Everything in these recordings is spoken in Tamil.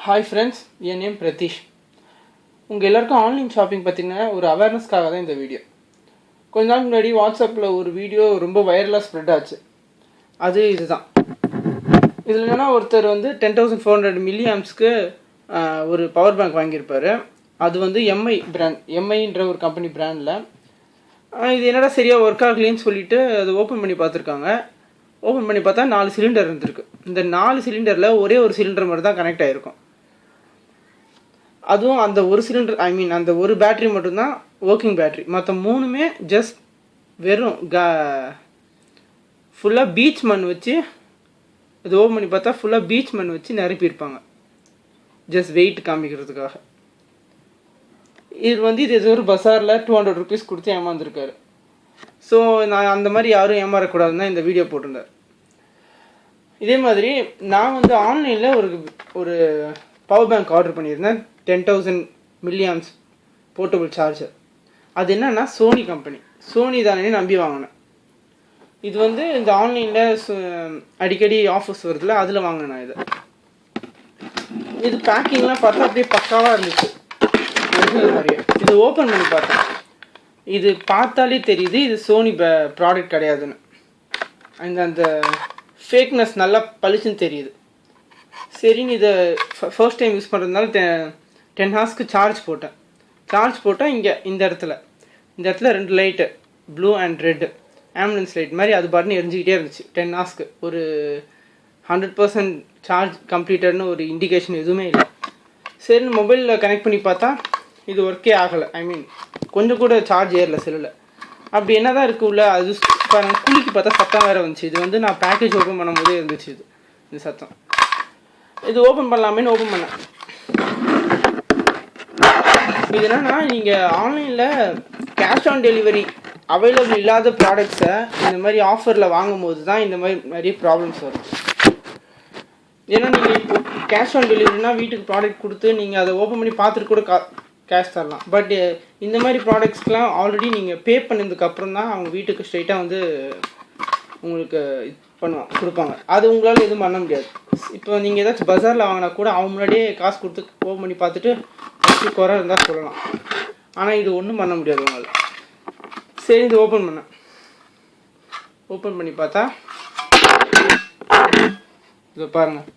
ஹாய் ஃப்ரெண்ட்ஸ், என் நேம் பிரதீஷ். உங்கள் எல்லாருக்கும் ஆன்லைன் ஷாப்பிங் பற்றின ஒரு அவேர்னஸ்க்காக தான் இந்த வீடியோ. கொஞ்ச நாள் முன்னாடி வாட்ஸ்அப்பில் ஒரு வீடியோ ரொம்ப வைரலாக ஸ்ப்ரெட் ஆச்சு. அது இதுதான். இதில் என்னென்னா, ஒருத்தர் வந்து 10,400 மில்லிஆம்ஸ்க்கு ஒரு பவர் பேங்க் வாங்கியிருப்பார். அது வந்து எம்ஐ பிராண்ட், எம்ஐன்ற ஒரு கம்பெனி பிராண்டில். இது என்னடா சரியாக ஒர்க் ஆகலேன்னு சொல்லிவிட்டு அது ஓப்பன் பண்ணி பார்த்துருக்காங்க. ஓப்பன் பண்ணி பார்த்தா 4 சிலிண்டர் இருந்திருக்கு. இந்த 4 சிலிண்டரில் ஒரே ஒரு சிலிண்டர் மட்டும் தான் கனெக்ட் ஆகிருக்கும். அதுவும் அந்த ஒரு சிலிண்டர், அந்த ஒரு பேட்ரி மட்டும்தான் ஒர்க்கிங் பேட்ரி. மற்ற மூணுமே ஜஸ்ட் வெறும் ஃபுல்லாக பீச் மண் வச்சு, இது ஓப்பன் பண்ணி பார்த்தா ஃபுல்லாக பீச் மண் வச்சு நிரப்பியிருப்பாங்க, ஜஸ்ட் வெயிட் காமிக்கிறதுக்காக. இது ஏதோ ஒரு பஸாரில் 200 ருபீஸ் கொடுத்து ஏமாந்துருக்காரு. ஸோ நான் அந்த மாதிரி யாரும் ஏமாறக்கூடாதுன்னு தான் இந்த வீடியோ போட்டிருந்தார். இதே மாதிரி நான் வந்து ஆன்லைனில் ஒரு பவர் பேங்க் ஆர்டர் பண்ணியிருந்தேன், 10,000 மில்லிஆம்ஸ் போர்ட்டபிள் சார்ஜர். அது என்னன்னா சோனி கம்பெனி, சோனி தானே நம்பி வாங்கினேன். இது வந்து இந்த ஆன்லைனில் அடிக்கடி ஆஃபர்ஸ் வருதுல, அதில் வாங்கினேன் நான். இது பேக்கிங்லாம் பார்த்தா அப்படியே பக்காவாக இருந்துச்சு. இது ஓப்பன் பண்ணி பார்த்தேன். இது பார்த்தாலே தெரியுது இது சோனி ப்ராடக்ட் கிடையாதுன்னு. அந்த ஃபேக்னஸ் நல்லா பளிச்சுன்னு தெரியுது. சரின்னு இதை ஃபர்ஸ்ட் டைம் யூஸ் பண்ணுறதுனால 10 ஹார்ஸ்க்கு சார்ஜ் போட்டேன். இங்கே இந்த இடத்துல 2 light, blue and red, ambulance light மாதிரி அது பாட்டுன்னு எரிஞ்சிக்கிட்டே இருந்துச்சு 10 ஹார்ஸ்க்கு. ஒரு 100% சார்ஜ் கம்ப்ளீட்டட்னு ஒரு இண்டிகேஷன் எதுவுமே இல்லை. சரின்னு மொபைலில் கனெக்ட் பண்ணி பார்த்தா இது ஒர்க்கே ஆகலை. கொஞ்சம் கூட சார்ஜ் ஏறல செல்லில். அப்படி என்ன தான் இருக்குது உள்ள, அது குளிக்கு பார்த்தா சத்தம் வேறு வந்துச்சு. இது வந்து நான் பேக்கேஜ் ஓப்பன் பண்ணும் போதே இருந்துச்சு இது சத்தம். இது ஓப்பன் பண்ணலாமேன்னு ஓப்பன் பண்ணேன். இது என்னன்னா, நீங்கள் ஆன்லைனில் கேஷ் ஆன் டெலிவரி அவைலபிள் இல்லாத ப்ராடக்ட்ஸை இந்த மாதிரி ஆஃபரில் வாங்கும் போது தான் இந்த மாதிரி நிறைய ப்ராப்ளம்ஸ் வரும். ஏன்னா நீங்கள் இப்போ கேஷ் ஆன் டெலிவரினா வீட்டுக்கு ப்ராடக்ட் கொடுத்து நீங்கள் அதை ஓப்பன் பண்ணி பார்த்துட்டு கூட கேஷ் தரலாம். பட் இந்த மாதிரி ப்ராடக்ட்ஸ்க்கெலாம் ஆல்ரெடி நீங்கள் பே பண்ணதுக்கப்புறம் தான் அவங்க வீட்டுக்கு ஸ்ட்ரைட்டாக வந்து உங்களுக்கு கொடுப்பாங்க. அது உங்களால் எதுவும் பண்ண முடியாது. இப்போ நீங்கள் ஏதாச்சும் பஜாரில் வாங்கினா கூட அவங்க முன்னாடியே காசு கொடுத்து ஓப்பன் பண்ணி பார்த்துட்டு ஃபஸ்ட்டு குறை இருந்தால் சொல்லலாம். ஆனால் இது ஒன்றும் பண்ண முடியாது உங்களால். சரி, இது ஓப்பன் பண்ணி பார்த்தா இதை பாருங்கள்.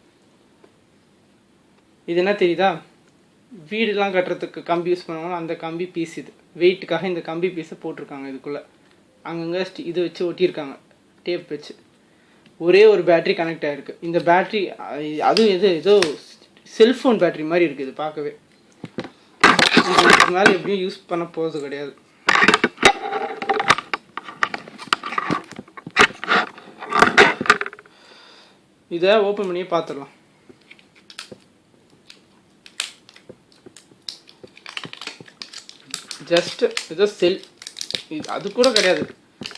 இது என்ன தெரியுதா, வீடுலாம் கட்டுறதுக்கு கம்பி யூஸ் பண்ணுவாங்க, அந்த கம்பி பீஸ். இது வெயிட்டுக்காக இந்த கம்பி பீஸை போட்டிருக்காங்க. இதுக்குள்ளே அங்கங்கே இது வச்சு ஒட்டியிருக்காங்க, டேப் வச்சு. ஒரே ஒரு பேட்ரி கனெக்ட் ஆகிருக்கு. இந்த பேட்ரி அதுவும் ஏதோ செல்ஃபோன் பேட்ரி மாதிரி இருக்குது. இது பார்க்கவே இதுக்கு மேலே எப்படியும் யூஸ் பண்ண போகிறது கிடையாது. இதை ஓப்பன் பண்ணியே பார்த்துடலாம். ஜஸ்ட் ஏதோ அது கூட கிடையாது.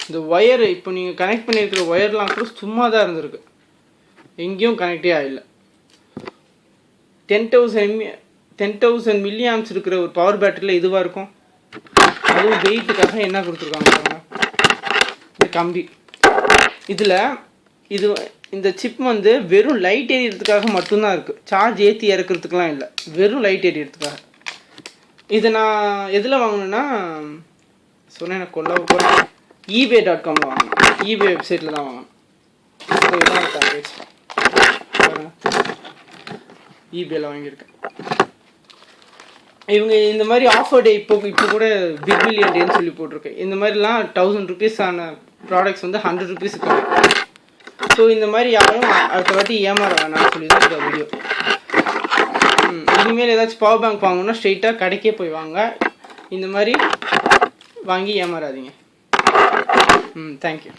இந்த ஒயரு, இப்போ நீங்கள் கனெக்ட் பண்ணியிருக்கிற ஒயர்லாம் கூட சும்மா தான் இருந்திருக்கு, எங்கேயும் கனெக்டே ஆகலை. 10,000 மில்லிஆம்ஸ் இருக்கிற ஒரு பவர் பேட்டரியில் இதுவாக இருக்கும். அதுவும் வெயிட்டுக்காக என்ன கொடுத்துருக்காங்க பாருங்க, இந்த கம்பி. இந்த சிப் வந்து வெறும் லைட் எரியறதுக்காக மட்டும்தான் இருக்குது. சார்ஜ் ஏற்றி இறக்கிறதுக்கெலாம் இல்லை, வெறும் லைட் எரியறதுக்காக. இதை நான் எதில் வாங்கினேன்னா, சொன்னேன் எனக்கு கொல்ல போகிறேன், ebay.com வாங்கினேன். eBay வெப்சைட்டில் தான் வாங்கினேன். eBayல வாங்கியிருக்கேன். இவங்க இந்த மாதிரி ஆஃபர் டே இப்போ கூட பிக் பில்லியன் டேன்னு சொல்லி போட்டிருக்கேன். இந்த மாதிரிலாம் 1000 ருபீஸ் ஆன ப்ராடக்ட்ஸ் வந்து 100 ருபீஸுக்கு. ஸோ இந்த மாதிரி யாரும் அடுத்த வாட்டி ஏமாற வேணாம்னு சொல்லி தான் இந்த வீடியோ. இனிமேல் ஏதாச்சும் பவர் பேங்க் வாங்கணும்னா ஸ்ட்ரெயிட்டாக கடைக்கே போய் வாங்க. இந்த மாதிரி வாங்கி ஏமாறாதீங்க. தேங்க்யூ.